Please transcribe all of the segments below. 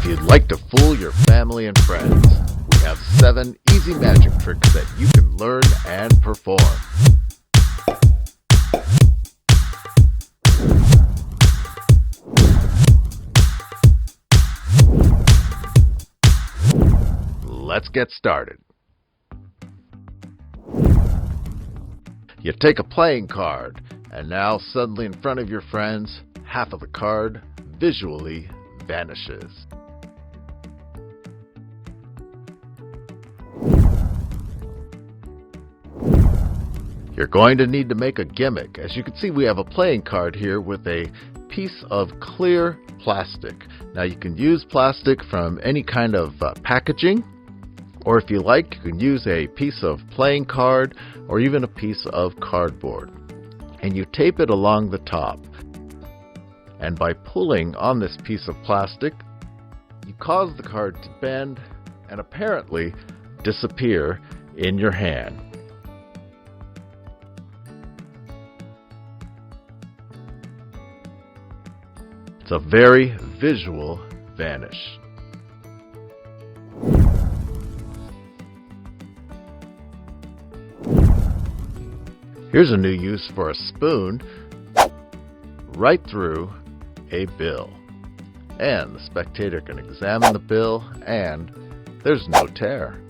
If you'd like to fool your family and friends, we have 7 easy magic tricks that you can learn and perform. Let's get started. You take a playing card, and now suddenly in front of your friends, half of the card visually vanishes. You're going to need to make a gimmick. As you can see, we have a playing card here with a piece of clear plastic. Now you can use plastic from any kind of packaging, or if you like, you can use a piece of playing card or even a piece of cardboard. And you tape it along the top. And by pulling on this piece of plastic, you cause the card to bend and apparently disappear in your hand. It's a very visual vanish. Here's a new use for a spoon right through a bill. And the spectator can examine the bill and there's no tear.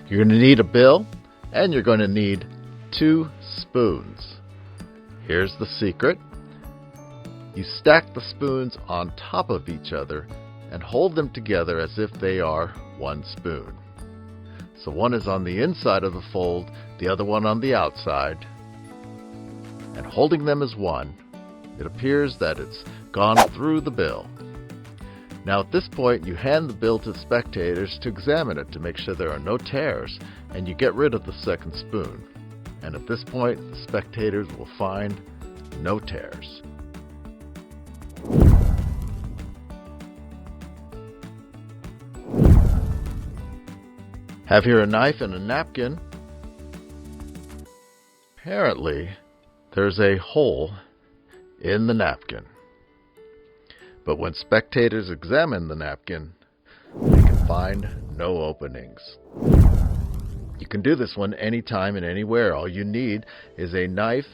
You're going to need a bill and you're going to need 2 spoons. Here's the secret. You stack the spoons on top of each other and hold them together as if they are one spoon. So one is on the inside of the fold, the other one on the outside. And holding them as one, it appears that it's gone through the bill. Now at this point, you hand the bill to the spectators to examine it to make sure there are no tears, and you get rid of the second spoon. And at this point, the spectators will find no tears. Have here a knife and a napkin. Apparently, there's a hole in the napkin. But when spectators examine the napkin, they can find no openings. You can do this one anytime and anywhere. All you need is a knife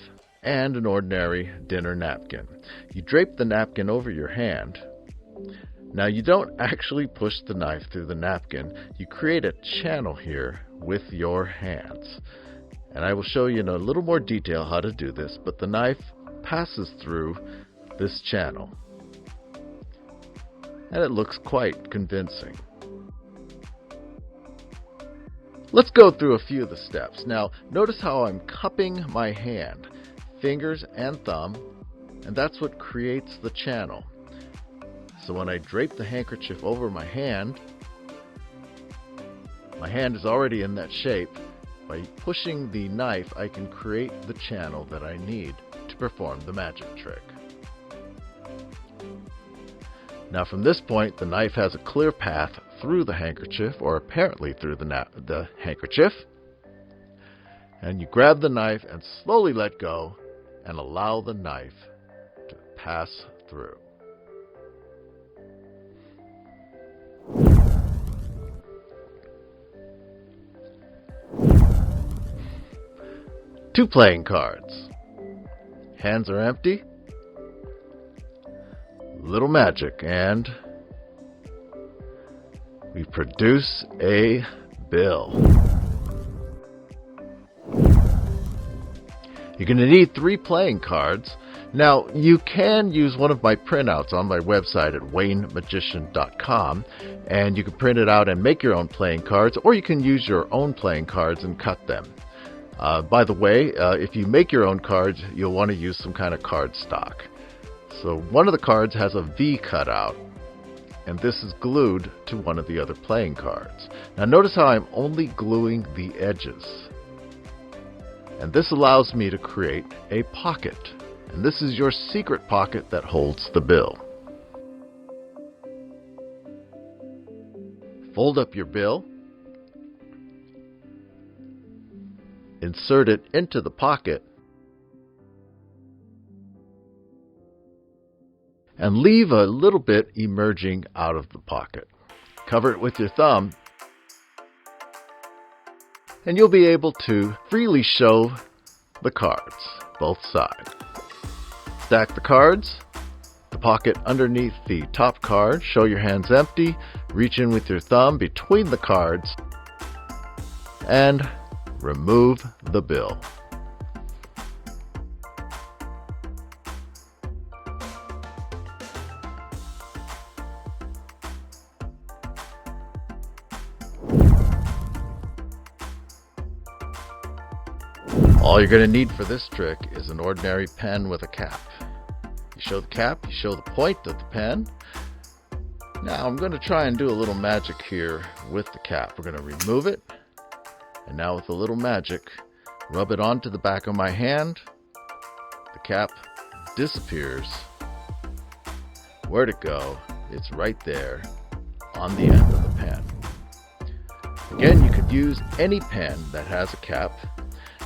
and an ordinary dinner napkin. You drape the napkin over your hand. Now you don't actually push the knife through the napkin. You create a channel here with your hands. And I will show you in a little more detail how to do this, but the knife passes through this channel. And it looks quite convincing. Let's go through a few of the steps. Now, notice how I'm cupping my hand, fingers and thumb, and that's what creates the channel. So when I drape the handkerchief over my hand is already in that shape. By pushing the knife, I can create the channel that I need to perform the magic trick. Now from this point, the knife has a clear path through the handkerchief, or apparently through the handkerchief. And you grab the knife and slowly let go and allow the knife to pass through. Two playing cards. Hands are empty. Little magic, and we produce a bill. You're going to need 3 playing cards. Now, you can use one of my printouts on my website at waynemagician.com, and you can print it out and make your own playing cards, or you can use your own playing cards and cut them. By the way, if you make your own cards, you'll want to use some kind of card stock. So one of the cards has a V cut out, and this is glued to one of the other playing cards. Now notice how I'm only gluing the edges. And this allows me to create a pocket. And this is your secret pocket that holds the bill. Fold up your bill. Insert it into the pocket. and leave a little bit emerging out of the pocket. Cover it with your thumb, and you'll be able to freely show the cards, both sides. Stack the cards, the pocket underneath the top card, show your hands empty, reach in with your thumb between the cards, and remove the bill. All you're going to need for this trick is an ordinary pen with a cap. You show the cap, you show the point of the pen. Now I'm going to try and do a little magic here with the cap. We're going to remove it, and now with a little magic, rub it onto the back of my hand. The cap disappears. Where'd it go? It's right there on the end of the pen. Again, you could use any pen that has a cap.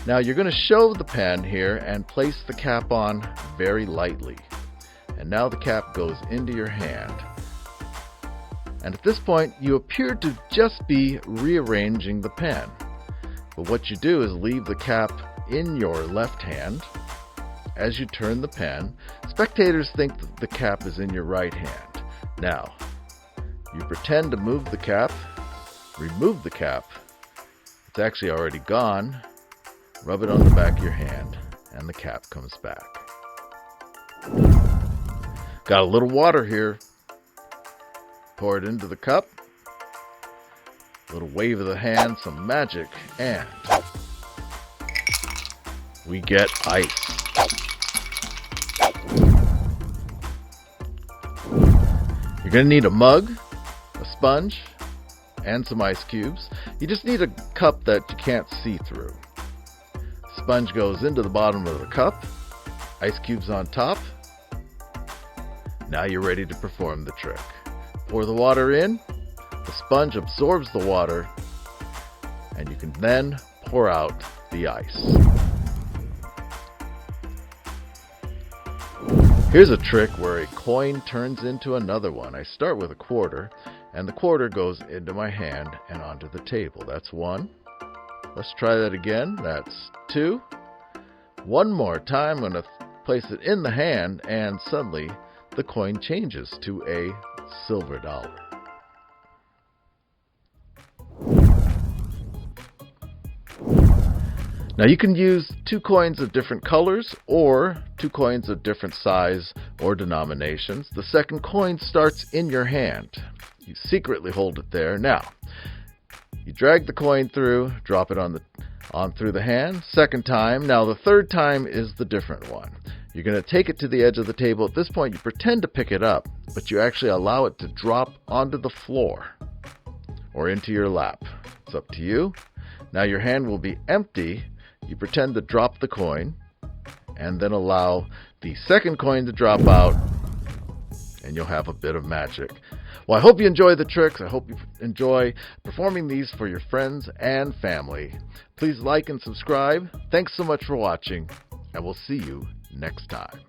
Now you're going to show the pen here and place the cap on very lightly. And now the cap goes into your hand. And at this point, you appear to just be rearranging the pen. But what you do is leave the cap in your left hand. As you turn the pen, spectators think that the cap is in your right hand. Now, you pretend to move the cap, remove the cap. It's actually already gone. Rub it on the back of your hand, and the cap comes back. Got a little water here. Pour it into the cup. A little wave of the hand, some magic, and we get ice. You're going to need a mug, a sponge, and some ice cubes. You just need a cup that you can't see through. Sponge goes into the bottom of the cup, ice cubes on top. Now you're ready to perform the trick. Pour the water in, the sponge absorbs the water, and you can then pour out the ice. Here's a trick where a coin turns into another one. I start with a quarter, and the quarter goes into my hand and onto the table. That's one. Let's try that again. That's two. One more time, I'm going to place it in the hand, and suddenly the coin changes to a silver dollar. Now you can use two coins of different colors or two coins of different size or denominations. The second coin starts in your hand. You secretly hold it there. Now, you drag the coin through, drop it on through the hand. Second time. Now the third time is the different one. You're going to take it to the edge of the table. At this point, you pretend to pick it up, but you actually allow it to drop onto the floor or into your lap. It's up to you. Now your hand will be empty. You pretend to drop the coin and then allow the second coin to drop out, and you'll have a bit of magic. Well, I hope you enjoy the tricks. I hope you enjoy performing these for your friends and family. Please like and subscribe. Thanks so much for watching, and we'll see you next time.